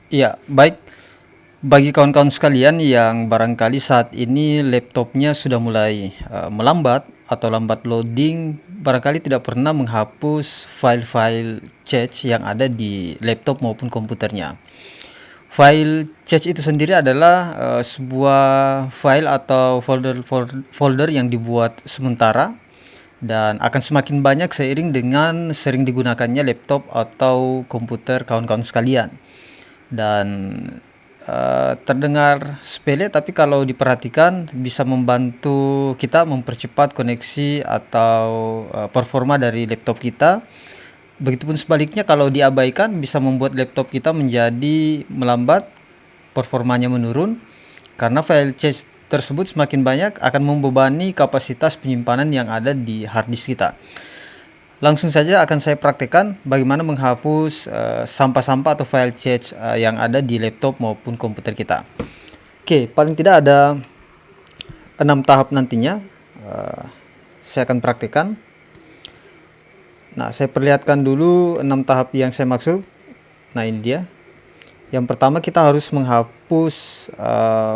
Ya, baik. Bagi kawan-kawan sekalian yang barangkali saat ini laptopnya sudah mulai melambat atau lambat loading, barangkali tidak pernah menghapus file-file cache yang ada di laptop maupun komputernya. File cache itu sendiri adalah sebuah file atau folder yang dibuat sementara dan akan semakin banyak seiring dengan sering digunakannya laptop atau komputer kawan-kawan sekalian. Dan terdengar sepele, tapi kalau diperhatikan bisa membantu kita mempercepat koneksi atau performa dari laptop kita. Begitupun sebaliknya, kalau diabaikan bisa membuat laptop kita menjadi melambat, performanya menurun karena file cache tersebut semakin banyak akan membebani kapasitas penyimpanan yang ada di hard disk kita. Langsung saja akan saya praktekkan bagaimana menghapus sampah-sampah atau file cache yang ada di laptop maupun komputer kita. Oke, paling tidak ada 6 tahap nantinya. Saya akan praktekkan. Nah, saya perlihatkan dulu 6 tahap yang saya maksud. Nah, ini dia. Yang pertama, kita harus menghapus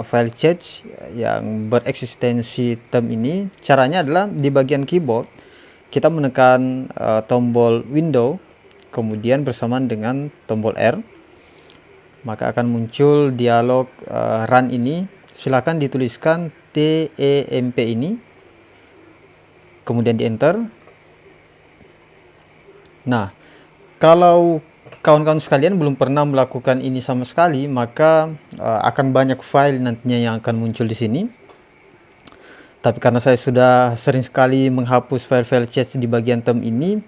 file cache yang bereksistensi term ini. Caranya adalah di bagian keyboard kita menekan tombol window, kemudian bersamaan dengan tombol R, maka akan muncul dialog run ini. Silakan dituliskan TEMP ini, kemudian di enter. Nah, kalau kawan-kawan sekalian belum pernah melakukan ini sama sekali, maka akan banyak file nantinya yang akan muncul di sini. Tapi karena saya sudah sering sekali menghapus file-file cache di bagian term ini,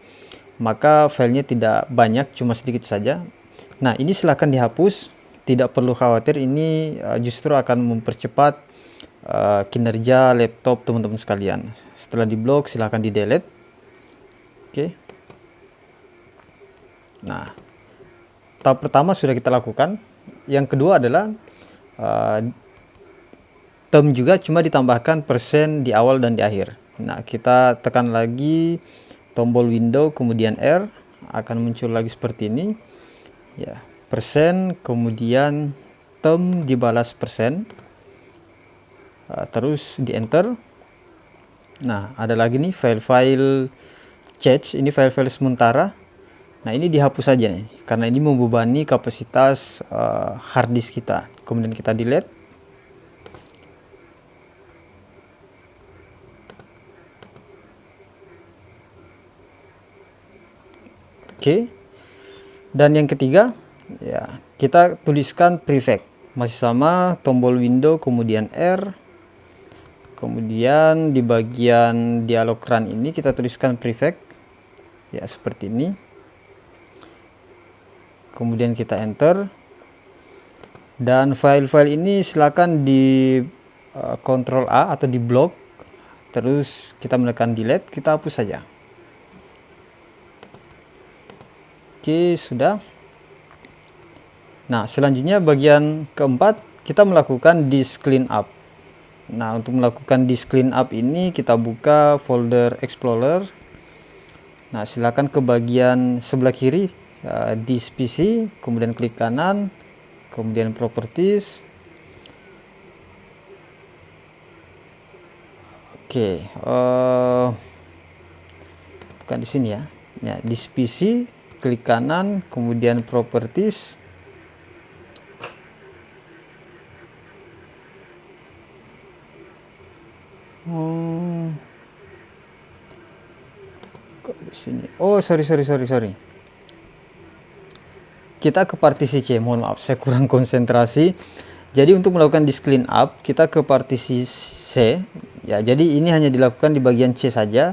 maka filenya tidak banyak, cuma sedikit saja. Nah, ini silahkan dihapus, tidak perlu khawatir, ini justru akan mempercepat kinerja laptop teman-teman sekalian. Setelah diblok, silahkan di delete. Oke. Nah, tahap pertama sudah kita lakukan. Yang kedua adalah term juga, cuma ditambahkan persen di awal dan di akhir. Nah, kita tekan lagi tombol window kemudian R, akan muncul lagi seperti ini ya, persen kemudian term dibalas persen, terus di enter. Nah, ada lagi nih file-file cache, ini file-file sementara. Nah, ini dihapus saja nih karena ini membebani kapasitas hard disk kita. Kemudian kita delete. Oke. Dan yang ketiga, ya, kita tuliskan prefix. Masih sama, tombol window kemudian R. Kemudian di bagian dialog run ini kita tuliskan prefix. Ya, seperti ini. Kemudian kita enter. Dan file-file ini silakan di Ctrl A atau di blok. Terus kita menekan delete, kita hapus saja. Oke, sudah. Nah, selanjutnya bagian keempat kita melakukan disk cleanup. Nah, untuk melakukan disk cleanup ini kita buka folder Explorer. Nah, silakan ke bagian sebelah kiri disk PC, kemudian klik kanan, kemudian properties. Oke, bukan di sini ya. Ya, disk PC, klik kanan, kemudian properties. Kok di sini? Oh, sorry. Kita ke partisi C, mohon maaf saya kurang konsentrasi. Jadi untuk melakukan disk cleanup kita ke partisi C ya. Jadi ini hanya dilakukan di bagian C saja.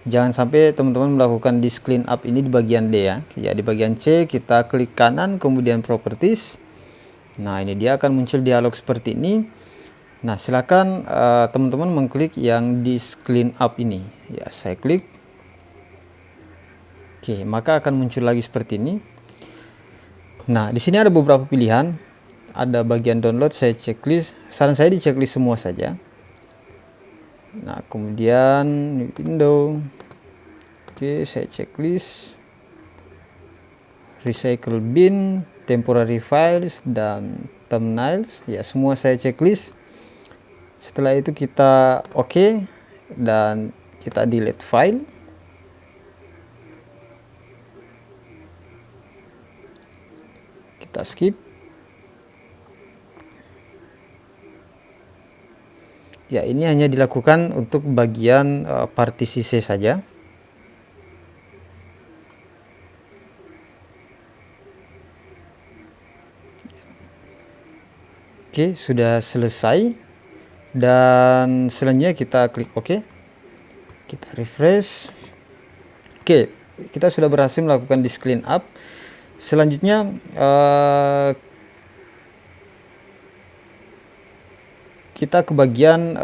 Jangan sampai teman-teman melakukan disk cleanup ini di bagian D ya. Ya, di bagian C kita klik kanan kemudian properties. Nah, ini dia akan muncul dialog seperti ini. Nah, silakan teman-teman mengklik yang disk cleanup ini. Ya, saya klik. Oke, maka akan muncul lagi seperti ini. Nah, di sini ada beberapa pilihan. Ada bagian download, saya checklist. Saran saya di checklist semua saja. Nah, kemudian window. Oke, saya checklist. Recycle bin, temporary files dan thumbnails. Ya, semua saya checklist. Setelah itu kita oke, dan kita delete file. Kita skip. Ya, ini hanya dilakukan untuk bagian partisi C saja. Oke, sudah selesai. Dan selanjutnya kita klik OK. Kita refresh. Oke, kita sudah berhasil melakukan disk clean up. Selanjutnya kita ke bagian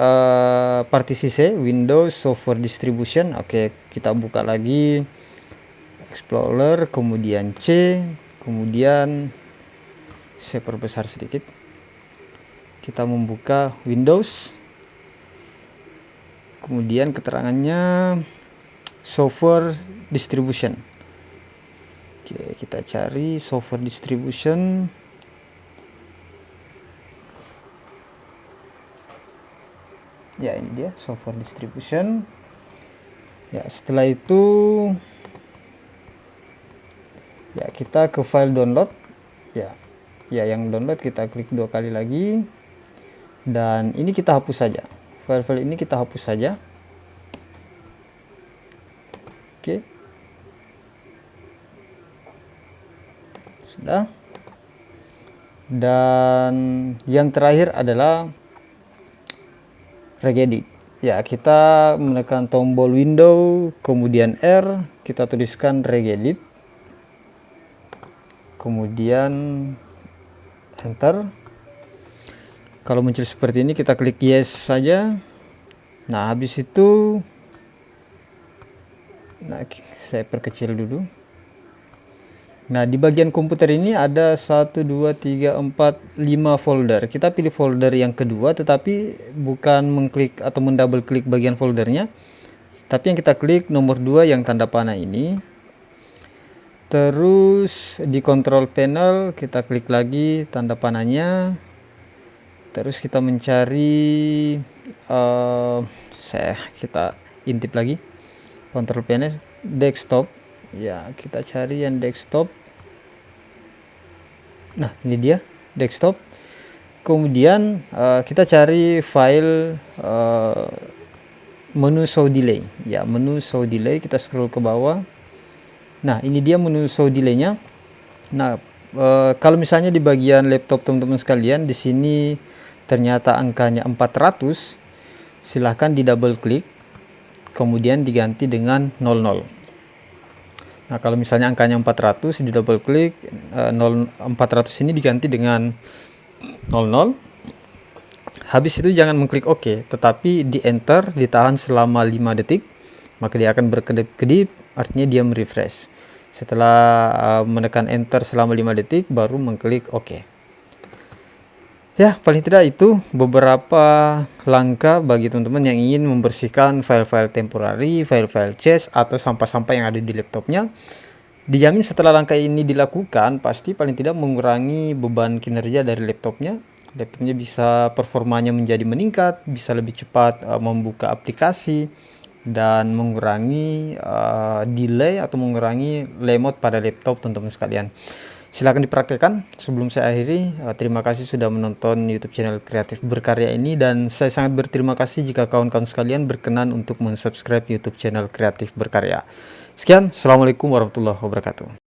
partisi C, Windows Software Distribution. Oke, kita buka lagi Explorer, kemudian C, kemudian saya perbesar sedikit. Kita membuka Windows, kemudian keterangannya Software Distribution. Oke, kita cari Software Distribution. Ya, ini dia Software Distribution. Ya, setelah itu ya kita ke file download. Ya, yang download kita klik 2 kali lagi, dan ini kita hapus saja. File-file ini kita hapus saja. Oke, sudah. Dan yang terakhir adalah regedit. Ya, kita menekan tombol window, kemudian R, kita tuliskan regedit, kemudian enter. Kalau muncul seperti ini kita klik yes saja. Nah, habis itu saya perkecil dulu. Nah, di bagian komputer ini ada 1, 2, 3, 4, 5 folder. Kita pilih folder yang kedua, tetapi bukan mengklik atau mendouble klik bagian foldernya, tapi yang kita klik nomor 2 yang tanda panah ini. Terus di control panel kita klik lagi tanda panahnya. Terus kita mencari kita intip lagi control panel desktop. Ya, kita cari yang desktop. Nah, ini dia desktop. Kemudian kita cari file menu show delay. Ya, menu show delay, kita scroll ke bawah. Nah, ini dia menu show delay-nya. Nah, kalau misalnya di bagian laptop teman-teman sekalian, di sini ternyata angkanya 400, silahkan di double klik, kemudian diganti dengan 00. Nah, kalau misalnya angkanya 400, di double klik, 400 ini diganti dengan 00. Habis itu jangan mengklik OK, tetapi di enter, ditahan selama 5 detik, maka dia akan berkedip-kedip, artinya dia merefresh. Setelah menekan enter selama 5 detik, baru mengklik OK. Ya, paling tidak itu beberapa langkah bagi teman-teman yang ingin membersihkan file-file temporary, file-file cache, atau sampah-sampah yang ada di laptopnya. Dijamin setelah langkah ini dilakukan, pasti paling tidak mengurangi beban kinerja dari laptopnya. Laptopnya bisa performanya menjadi meningkat, bisa lebih cepat membuka aplikasi, dan mengurangi delay atau mengurangi lemot pada laptop teman-teman sekalian. Silahkan dipraktekkan. Sebelum saya akhiri, terima kasih sudah menonton YouTube channel Kreatif Berkarya ini, dan saya sangat berterima kasih jika kawan-kawan sekalian berkenan untuk mensubscribe YouTube channel Kreatif Berkarya. Sekian, Assalamualaikum warahmatullahi wabarakatuh.